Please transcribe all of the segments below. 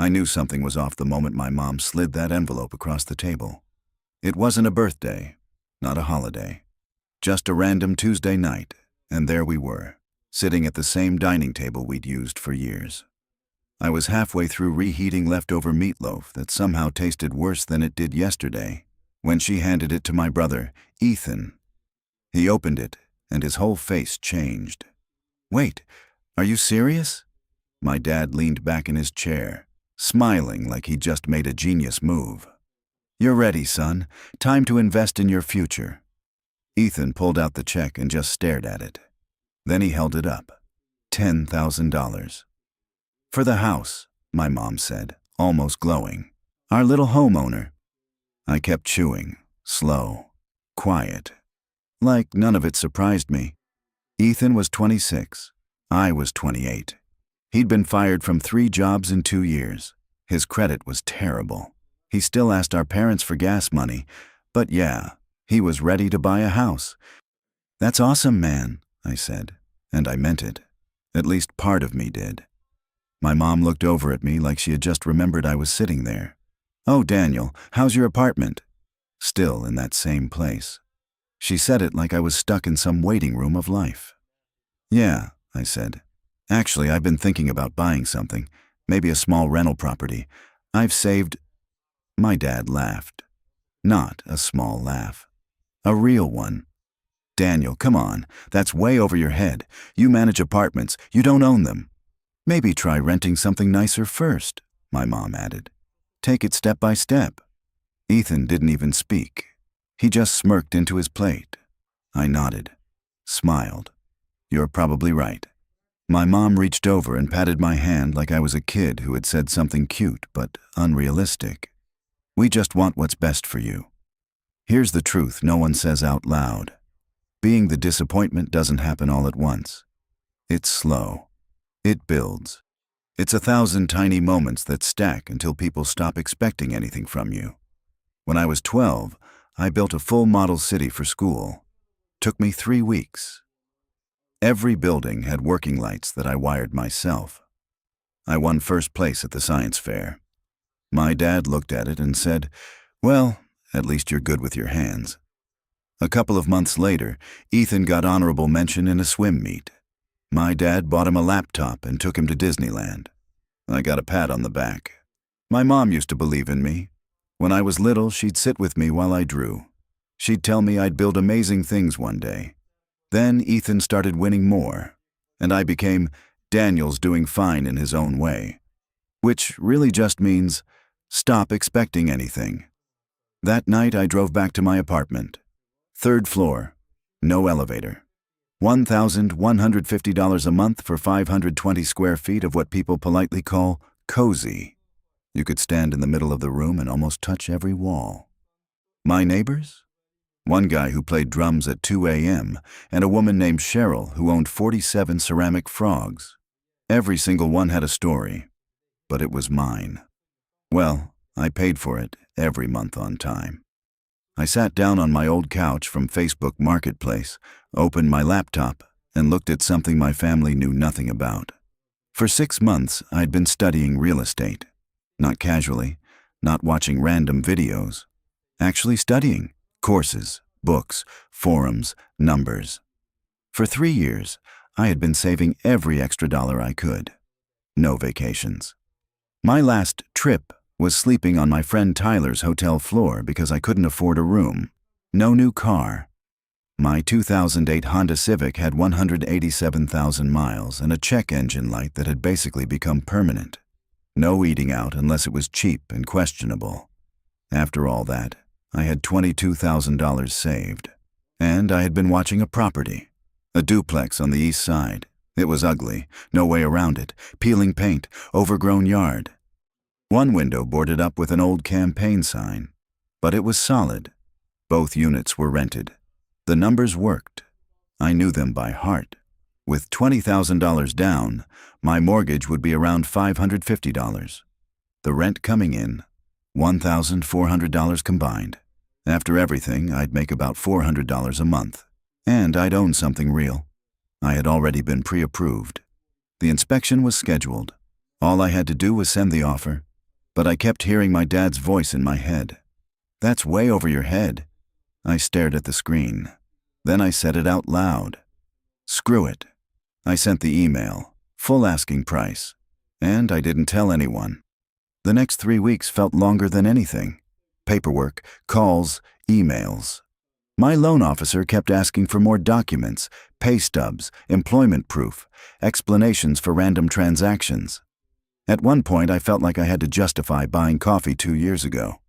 I knew something was off the moment my mom slid that envelope across the table. It wasn't a birthday, not a holiday, just a random Tuesday night, and there we were, sitting at the same dining table we'd used for years. I was halfway through reheating leftover meatloaf that somehow tasted worse than it did yesterday when she handed it to my brother, Ethan. He opened it, and his whole face changed. "Wait, are you serious?" My dad leaned back in his chair, smiling like he'd just made a genius move. "You're ready, son. Time to invest in your future." Ethan pulled out the check and just stared at it. Then he held it up. $10,000. "For the house," my mom said, almost glowing. "Our little homeowner." I kept chewing, slow, quiet, like none of it surprised me. Ethan was 26. I was 28. He'd been fired from 3 jobs in 2 years. His credit was terrible. He still asked our parents for gas money, but yeah, he was ready to buy a house. "That's awesome, man," I said, and I meant it. At least part of me did. My mom looked over at me like she had just remembered I was sitting there. "Oh, Daniel, how's your apartment?" Still in that same place. She said it like I was stuck in some waiting room of life. "Yeah," I said. "Actually, I've been thinking about buying something, maybe a small rental property. I've saved—" My dad laughed. Not a small laugh. A real one. "Daniel, come on. That's way over your head. You manage apartments. You don't own them. Maybe try renting something nicer first," my mom added. "Take it step by step." Ethan didn't even speak. He just smirked into his plate. I nodded, smiled. "You're probably right." My mom reached over and patted my hand like I was a kid who had said something cute but unrealistic. "We just want what's best for you." Here's the truth no one says out loud. Being the disappointment doesn't happen all at once. It's slow. It builds. It's 1,000 tiny moments that stack until people stop expecting anything from you. When I was 12, I built a full model city for school. Took me 3 weeks. Every building had working lights that I wired myself. I won first place at the science fair. My dad looked at it and said, "Well, at least you're good with your hands." A couple of months later, Ethan got honorable mention in a swim meet. My dad bought him a laptop and took him to Disneyland. I got a pat on the back. My mom used to believe in me. When I was little, she'd sit with me while I drew. She'd tell me I'd build amazing things one day. Then Ethan started winning more, and I became Daniel's doing fine in his own way, which really just means stop expecting anything. That night I drove back to my apartment. 3rd floor, no elevator. $1,150 a month for 520 square feet of what people politely call cozy. You could stand in the middle of the room and almost touch every wall. My neighbors? One guy who played drums at 2 a.m. and a woman named Cheryl who owned 47 ceramic frogs. Every single one had a story, but it was mine. Well, I paid for it every month on time. I sat down on my old couch from Facebook Marketplace, opened my laptop, and looked at something my family knew nothing about. For 6 months, I'd been studying real estate. Not casually, not watching random videos. Actually studying. Courses, books, forums, numbers. For 3 years, I had been saving every extra dollar I could. No vacations. My last trip was sleeping on my friend Tyler's hotel floor because I couldn't afford a room. No new car. My 2008 Honda Civic had 187,000 miles and a check engine light that had basically become permanent. No eating out unless it was cheap and questionable. After all that, I had $22,000 saved. And I had been watching a property. A duplex on the east side. It was ugly, no way around it, peeling paint, overgrown yard. One window boarded up with an old campaign sign, but it was solid. Both units were rented. The numbers worked. I knew them by heart. With $20,000 down, my mortgage would be around $550. The rent coming in, $1,400 combined. After everything, I'd make about $400 a month. And I'd own something real. I had already been pre-approved. The inspection was scheduled. All I had to do was send the offer, But I kept hearing my dad's voice in my head. "That's way over your head." I stared at the screen. Then I said it out loud. "Screw it." I sent the email, full asking price, and I didn't tell anyone. The next 3 weeks felt longer than anything. Paperwork, calls, emails. My loan officer kept asking for more documents, pay stubs, employment proof, explanations for random transactions. At one point, I felt like I had to justify buying coffee 2 years ago.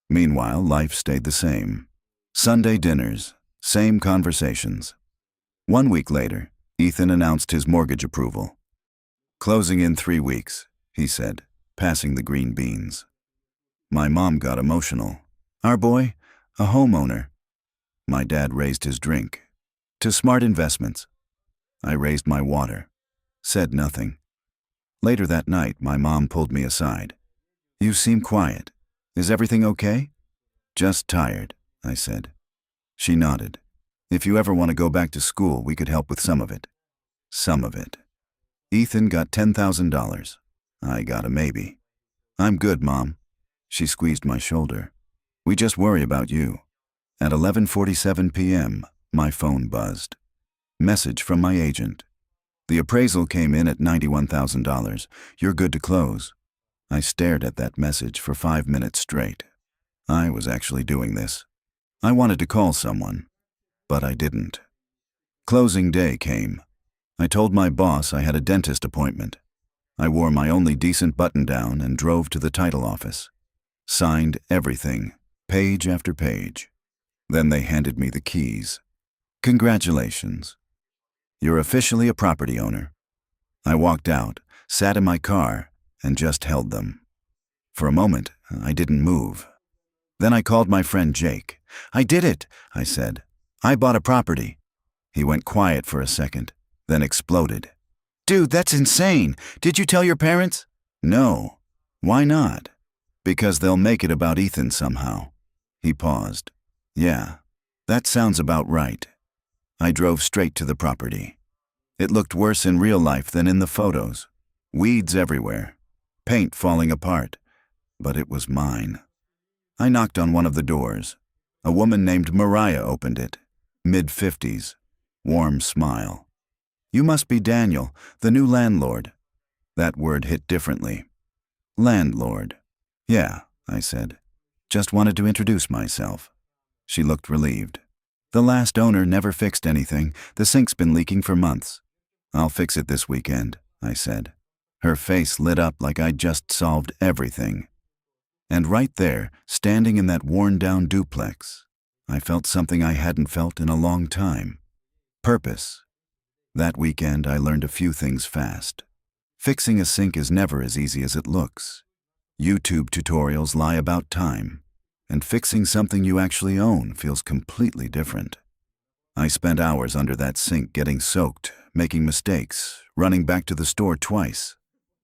Meanwhile, life stayed the same. Sunday dinners, same conversations. 1 week later, Ethan announced his mortgage approval. "Closing in 3 weeks," he said, passing the green beans. My mom got emotional. "Our boy, a homeowner." My dad raised his drink. "To smart investments." I raised my water. Said nothing. Later that night, my mom pulled me aside. "You seem quiet. Is everything okay?" "Just tired," I said. She nodded. "If you ever want to go back to school, we could help with some of it." Some of it. Ethan got $10,000. I got a maybe. "I'm good, Mom." She squeezed my shoulder. "We just worry about you." At 11:47 p.m., my phone buzzed. Message from my agent. "The appraisal came in at $91,000. You're good to close." I stared at that message for 5 minutes straight. I was actually doing this. I wanted to call someone, but I didn't. Closing day came. I told my boss I had a dentist appointment. I wore my only decent button-down and drove to the title office. Signed everything, page after page. Then they handed me the keys. "Congratulations. You're officially a property owner." I walked out, sat in my car, and just held them. For a moment, I didn't move. Then I called my friend Jake. "I did it," I said. "I bought a property." He went quiet for a second, then exploded. "Dude, that's insane. Did you tell your parents?" "No." "Why not?" "Because they'll make it about Ethan somehow." He paused. "Yeah, that sounds about right." I drove straight to the property. It looked worse in real life than in the photos. Weeds everywhere. Paint falling apart. But it was mine. I knocked on one of the doors. A woman named Mariah opened it. Mid-50s. Warm smile. "You must be Daniel, the new landlord." That word hit differently. "Landlord." "Yeah," I said. "Just wanted to introduce myself." She looked relieved. "The last owner never fixed anything. The sink's been leaking for months." "I'll fix it this weekend," I said. Her face lit up like I'd just solved everything. And right there, standing in that worn-down duplex, I felt something I hadn't felt in a long time. Purpose. That weekend, I learned a few things fast. Fixing a sink is never as easy as it looks. YouTube tutorials lie about time, and fixing something you actually own feels completely different. I spent hours under that sink getting soaked, making mistakes, running back to the store twice.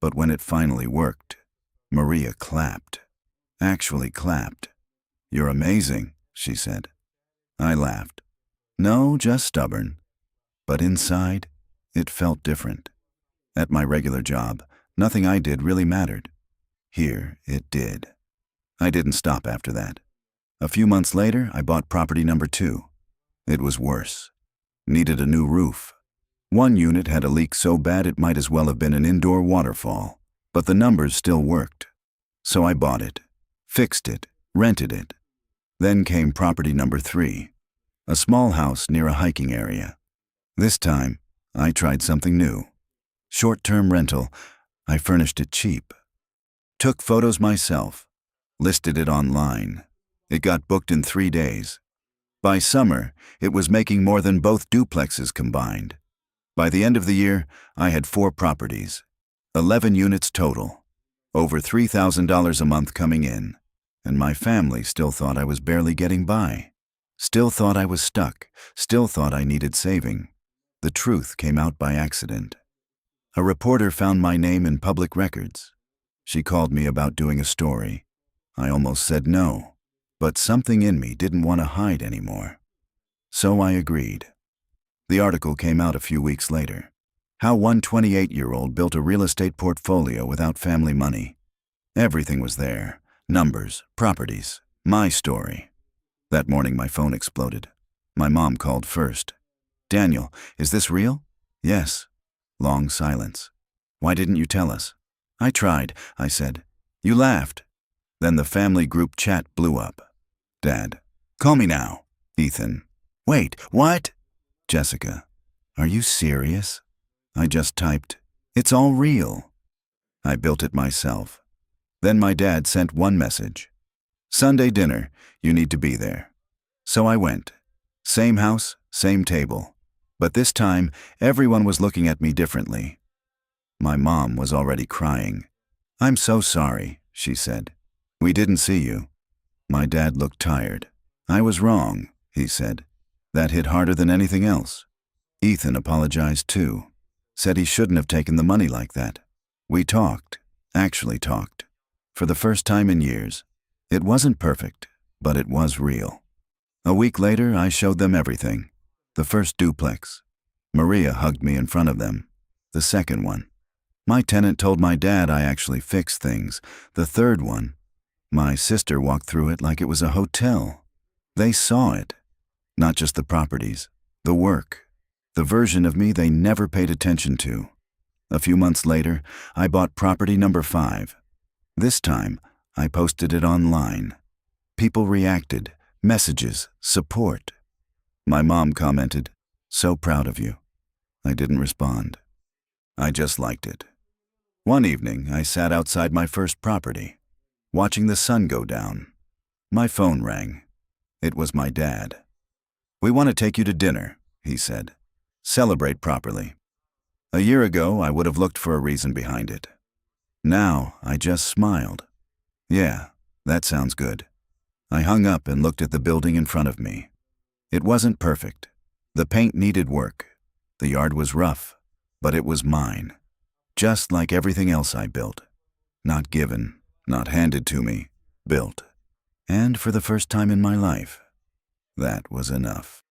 But when it finally worked, Maria clapped. Actually clapped. "You're amazing," she said. I laughed. "No, just stubborn." But inside, it felt different. At my regular job, nothing I did really mattered. Here, it did. I didn't stop after that. A few months later, I bought property number 2. It was worse. Needed a new roof. One unit had a leak so bad it might as well have been an indoor waterfall, but the numbers still worked. So I bought it, fixed it, rented it. Then came property number 3, a small house near a hiking area. This time, I tried something new. Short-term rental. I furnished it cheap. Took photos myself. Listed it online. It got booked in 3 days. By summer, it was making more than both duplexes combined. By the end of the year, I had 4 properties, 11 units total, over $3,000 a month coming in, and my family still thought I was barely getting by. Still thought I was stuck, still thought I needed saving. The truth came out by accident. A reporter found my name in public records. She called me about doing a story. I almost said no, but something in me didn't want to hide anymore. So I agreed. The article came out a few weeks later. How one 28-year-old built a real estate portfolio without family money. Everything was there. Numbers, properties, my story. That morning my phone exploded. My mom called first. "Daniel, is this real?" "Yes." Long silence. "Why didn't you tell us?" "I tried," I said. "You laughed." Then the family group chat blew up. Dad: "Call me now." Ethan: "Wait, what?" Jessica: "Are you serious?" I just typed, "It's all real." I built it myself. Then my dad sent one message: "Sunday dinner, you need to be there." So I went. Same house, same table. But this time, everyone was looking at me differently. My mom was already crying. "I'm so sorry," she said. "We didn't see you." My dad looked tired. "I was wrong," he said. That hit harder than anything else. Ethan apologized too. Said he shouldn't have taken the money like that. We talked, actually talked. For the first time in years. It wasn't perfect, but it was real. A week later, I showed them everything. The first duplex. Maria hugged me in front of them. The second one. My tenant told my dad I actually fixed things. The third one. My sister walked through it like it was a hotel. They saw it. Not just the properties, the work, the version of me they never paid attention to. A few months later, I bought property number 5. This time, I posted it online. People reacted, messages, support. My mom commented, "So proud of you." I didn't respond. I just liked it. One evening, I sat outside my first property, watching the sun go down. My phone rang. It was my dad. "We want to take you to dinner," he said. "Celebrate properly." A year ago, I would have looked for a reason behind it. Now, I just smiled. "Yeah, that sounds good." I hung up and looked at the building in front of me. It wasn't perfect. The paint needed work. The yard was rough, but it was mine. Just like everything else I built. Not given, not handed to me, built. And for the first time in my life, that was enough.